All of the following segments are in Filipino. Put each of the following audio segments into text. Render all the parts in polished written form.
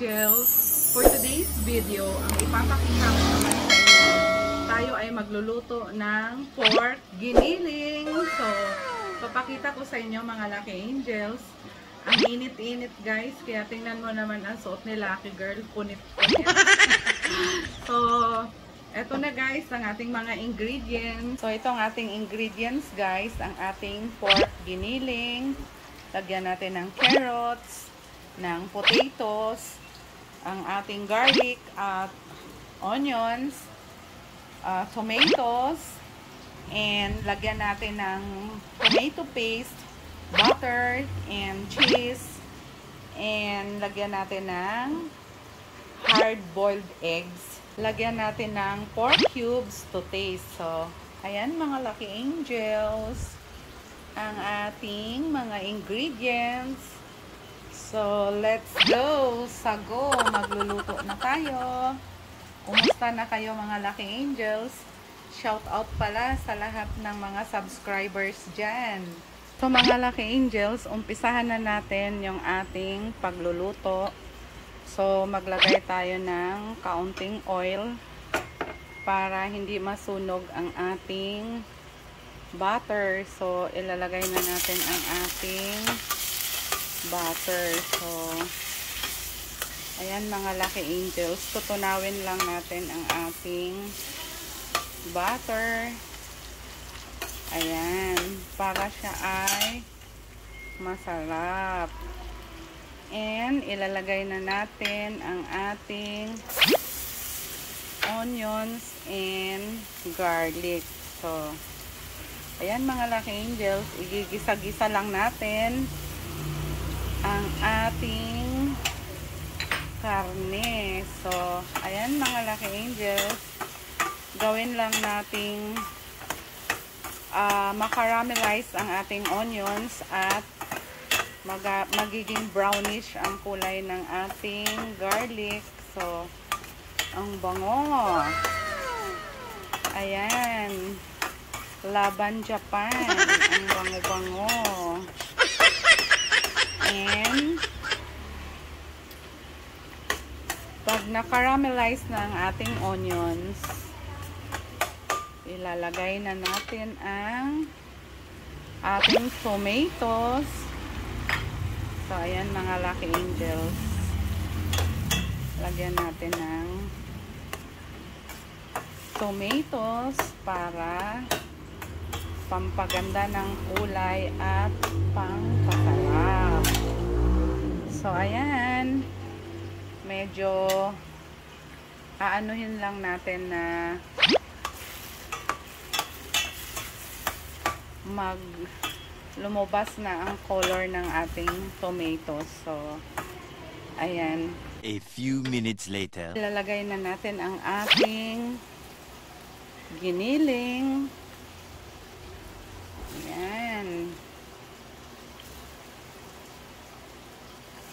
Angels. For today's video, ang ipapakita ko naman sa inyo, tayo ay magluluto ng pork giniling. So, papakita ko sa inyo mga Lucky Angels. Ang init-init guys, kaya tingnan mo naman ang suot ni Lucky Girl, punit-punit. So, eto na guys, ang ating mga ingredients. So, ito ang ating ingredients guys, ang ating pork giniling. Lagyan natin ng carrots, ng potatoes, ang ating garlic at onions, tomatoes, and lagyan natin ng tomato paste, butter, and cheese, and lagyan natin ng hard-boiled eggs. Lagyan natin ng pork cubes to taste. So, ayan mga Lucky Angels, ang ating mga ingredients. So, let's go! Sago! Magluluto na tayo. Kumusta na kayo mga Lucky Angels? Shout out pala sa lahat ng mga subscribers dyan. So, mga Lucky Angels, umpisahan na natin yung ating pagluluto. So, maglagay tayo ng kaunting oil para hindi masunog ang ating butter. So, ilalagay na natin ang ating butter. So, ayan mga Lucky Angels, tutunawin lang natin ang ating butter. Ayan, para siya ay masarap. And, ilalagay na natin ang ating onions and garlic. So, ayan mga Lucky Angels, igigisa-gisa lang natin ang ating karne. So, ayan mga Lucky Angels, gawin lang nating makaramelize ang ating onions at magiging brownish ang kulay ng ating garlic. So, ang bango. Ayan. Laban Japan. Ang bango-bango. And, pag na-caramelize na ang ating onions, ilalagay na natin ang ating tomatoes. So, ayan mga Lucky Angels. Lagyan natin ng tomatoes para pampaganda ng kulay at pangpasarap. So, ayan. Medyo aanuhin lang natin na lumabas na ang color ng ating tomatoes. So, ayan. A few minutes later. Ilalagay na natin ang ating giniling. Ayan.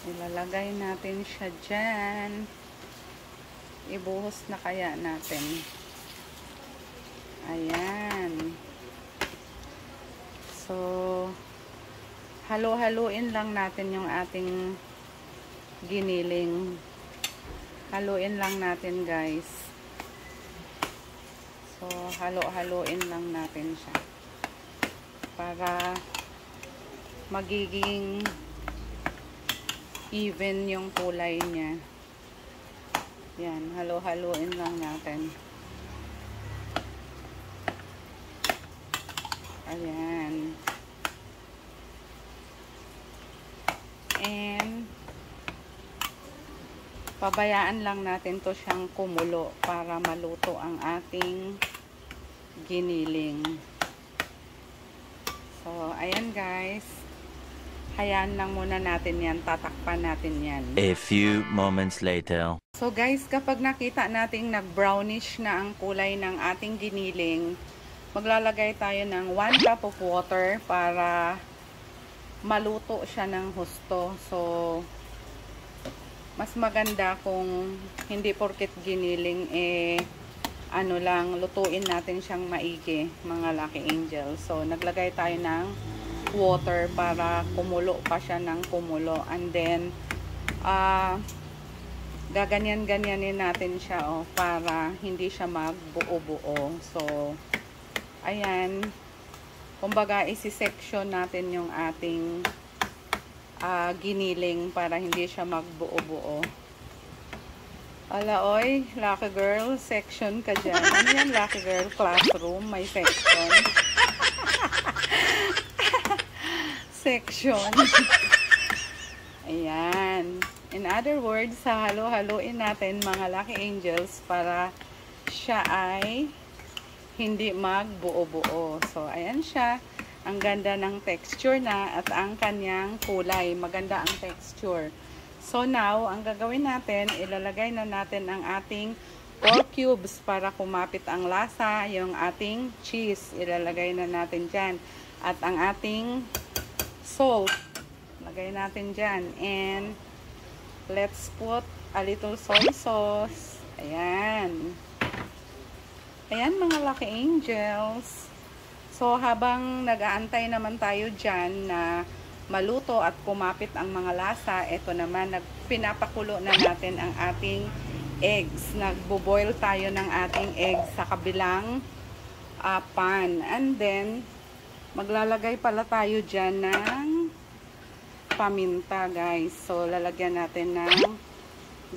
Ilalagay natin siya dyan. Ibuhos na kaya natin. Ayan. So, halo-haluin lang natin yung ating giniling. Haluin lang natin guys. So, halo-haluin lang natin siya para magiging even yung kulay niya. Yan, halo-haluin lang natin. Ayan. And pabayaan lang natin to siyang kumulo para maluto ang ating giniling. So, ayan guys. Hayaan lang muna natin yan. Tatakpan natin yan. A few moments later. So guys, kapag nakita nating nag-brownish na ang kulay ng ating giniling, maglalagay tayo ng 1 cup of water para maluto siya ng husto. So, mas maganda kung hindi porket giniling, ano lang, lutuin natin siyang maigi, mga Lucky Angels. So, naglagay tayo ng water para kumulo pa siya ng kumulo. And then, gaganyan-ganyanin natin siya, oh, para hindi siya magbuo-buo. So, ayan. Kumbaga, isi-section natin yung ating giniling para hindi siya magbuo-buo. Ala, oy, Lucky Girl, section ka dyan. Ano yan, Lucky Girl? Classroom, may section. Section. Ayan. In other words, halo-haloin natin mga Lucky Angels para siya ay hindi magbuo-buo. So, ayan siya. Ang ganda ng texture na at ang kanyang kulay. Maganda ang texture. So, now, ang gagawin natin, ilalagay na natin ang ating 4 cubes para kumapit ang lasa, yung ating cheese. Ilalagay na natin dyan. At ang ating salt. Lagay natin dyan. And, let's put a little soy sauce. Ayan. Ayan mga Lucky Angels. So, habang nag-aantay naman tayo dyan na maluto at kumapit ang mga lasa, ito naman, pinapakulo na natin ang ating eggs. Nagbo-boil tayo ng ating eggs sa kabilang pan. And then, maglalagay pala tayo dyan ng paminta, guys. So, lalagyan natin ng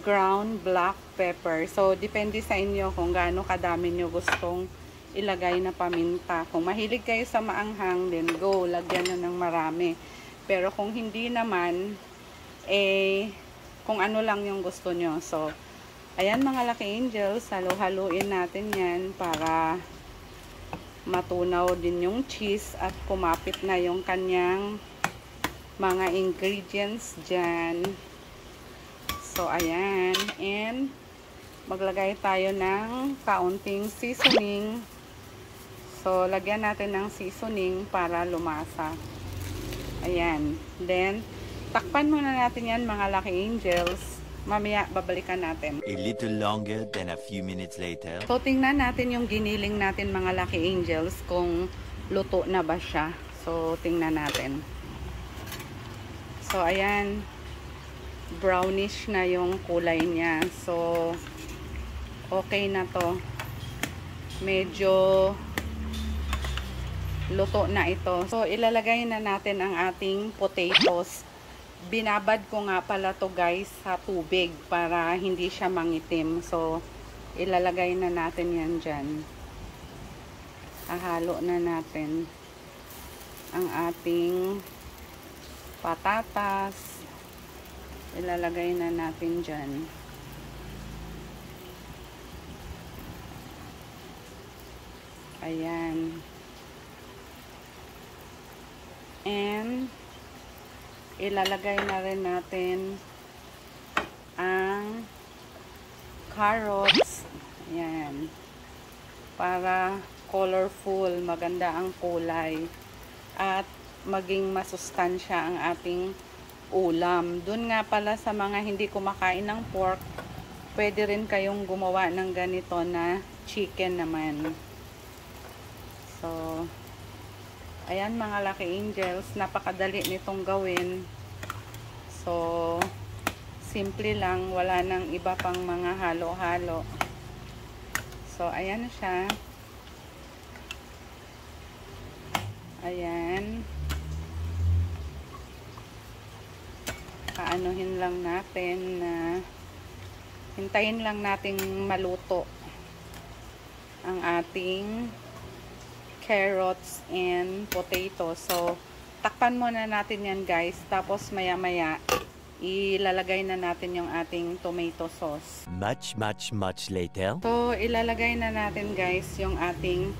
ground black pepper. So, depende sa inyo kung gaano kadami nyo gustong ilagay na paminta. Kung mahilig kayo sa maanghang, then go, lagyan nyo ng marami. Pero kung hindi naman, kung ano lang yung gusto nyo. So, ayan mga Lucky Angels, halo-haluin natin yan para matunaw din yung cheese at kumapit na yung kanyang mga ingredients dyan. So, ayan. And, maglagay tayo ng kaunting seasoning. So, lagyan natin ng seasoning para lumasa. Ayan. Then, takpan muna natin yan mga Lucky Angels. Mamaya, babalikan natin. A little longer than a few minutes later. So, tingnan natin yung giniling natin mga Lucky Angels kung luto na ba siya. So, tingnan natin. So, ayan. Brownish na yung kulay niya. So, okay na to. Medyo luto na ito. So, ilalagay na natin ang ating potatoes. Binabad ko nga pala to guys sa tubig para hindi siya mangitim. So, ilalagay na natin yan dyan. Hahalo na natin ang ating patatas. Ilalagay na natin dyan. Ayan. And, ilalagay na rin natin ang carrots. Ayan. Para colorful, maganda ang kulay. At maging masustansya ang ating ulam. Doon nga pala sa mga hindi kumakain ng pork, pwede rin kayong gumawa ng ganito na chicken naman. So, ayan mga Lucky Angels, napakadali nitong gawin. So, simple lang, wala nang iba pang mga halo-halo. So, ayan siya. Ayan. Paanuhin lang natin na hintayin lang nating maluto ang ating carrots and potatoes. So, takpan muna natin yan guys. Tapos maya-maya, ilalagay na natin yung ating tomato sauce. Much later. So, ilalagay na natin guys yung ating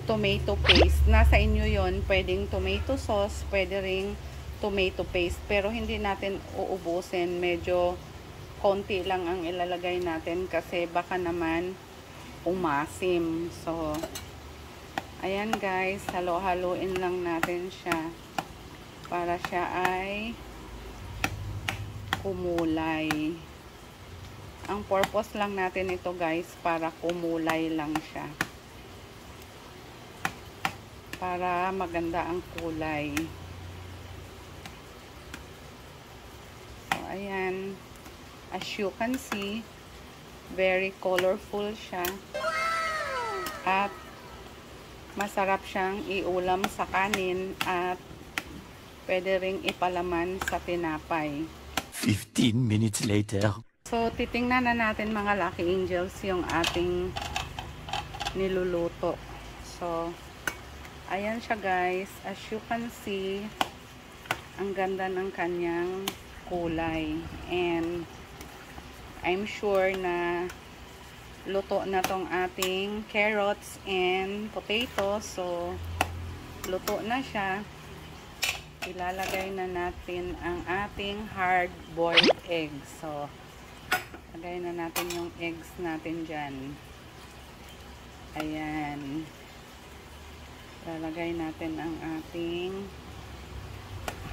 tomato paste. Nasa inyo yon, pwedeng tomato sauce, pwede ring tomato paste. Pero hindi natin uubusin. Medyo konti lang ang ilalagay natin kasi baka naman umasim. So, ayan guys, halo-haloin lang natin siya para siya ay kumulay. Ang purpose lang natin ito guys, para kumulay lang siya. Para maganda ang kulay. So, ayan. As you can see, very colorful siya. At masarap siyang iulam sa kanin at pwede ring ipalaman sa tinapay. 15 minutes later. So, titingnan na natin mga Lucky Angels yung ating niluluto. So, ayan siya guys. As you can see, ang ganda ng kanyang kulay. And I'm sure na luto na tong ating carrots and potatoes. So, luto na siya. Ilalagay na natin ang ating hard-boiled eggs. So, lagay na natin yung eggs natin dyan. Ayan. Lalagay natin ang ating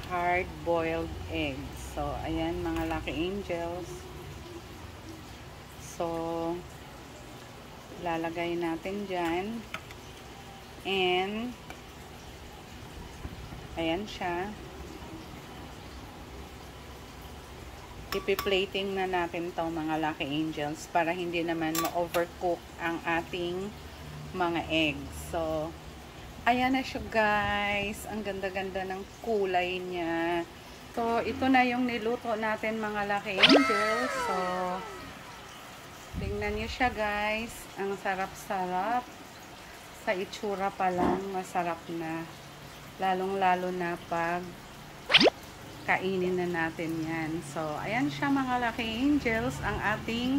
hard-boiled eggs. So, ayan mga Lucky Angels. So, lalagay natin dyan. And, ayan siya. Ipi-plating na natin to mga Lucky Angels para hindi naman ma-overcook ang ating mga eggs. So, ayan na siya guys. Ang ganda-ganda ng kulay niya. So, ito na yung niluto natin mga Lucky Angels. So, tingnan niyo siya guys. Ang sarap-sarap. Sa itsura pa lang, masarap na. Lalong-lalo na pag kainin na natin yan. So, ayan siya mga Lucky Angels. Ang ating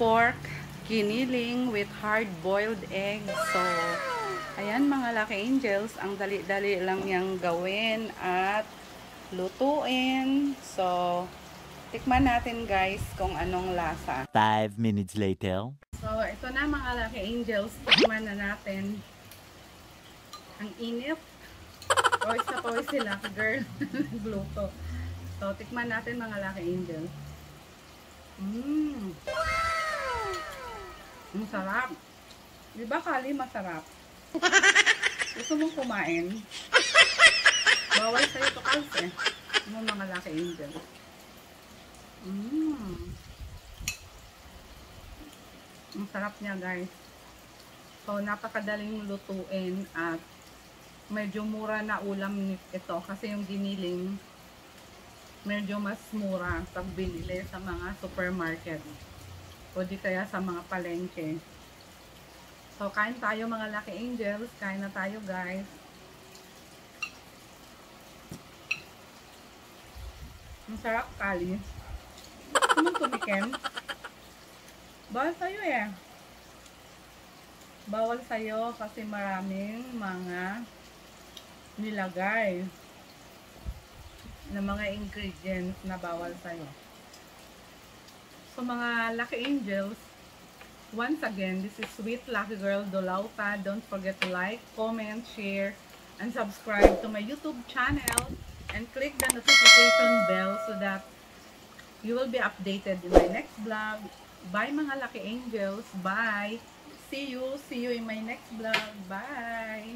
pork giniling with hard-boiled egg. So, ayan mga Lucky Angels. Ang dali-dali lang niyang gawin at lutuin. So, tikman natin guys kung anong lasa. 5 minutes later. So, ito na mga Lucky Angels. Tikman na natin. Ang init. Pawis na pawis sila, girl. Gluto. So, tikman natin mga Lucky Angels. Ang sarap. Diba Kali, masarap? Gusto mong kumain? Bawal sa'yo to Kals eh. Ano mga Lucky Angels? Ang sarap niya guys. So, napakadaling lutuin at medyo mura na ulam ito kasi yung giniling medyo mas mura pag binili sa mga supermarket o di kaya sa mga palengke. So, kain tayo mga Lucky Angels. Kain na tayo guys. Ang sarap Kali. Gusto mong tumikim? Bawal sa'yo eh. Bawal sa'yo kasi maraming mga nilagay na mga ingredients na bawal sa'yo. So mga Lucky Angels, once again, this is Sweet Lucky Girl Dolauta. Don't forget to like, comment, share, and subscribe to my YouTube channel and click the notification bell so that you will be updated in my next vlog. Bye mga Lucky Angels. Bye. See you in my next vlog. Bye.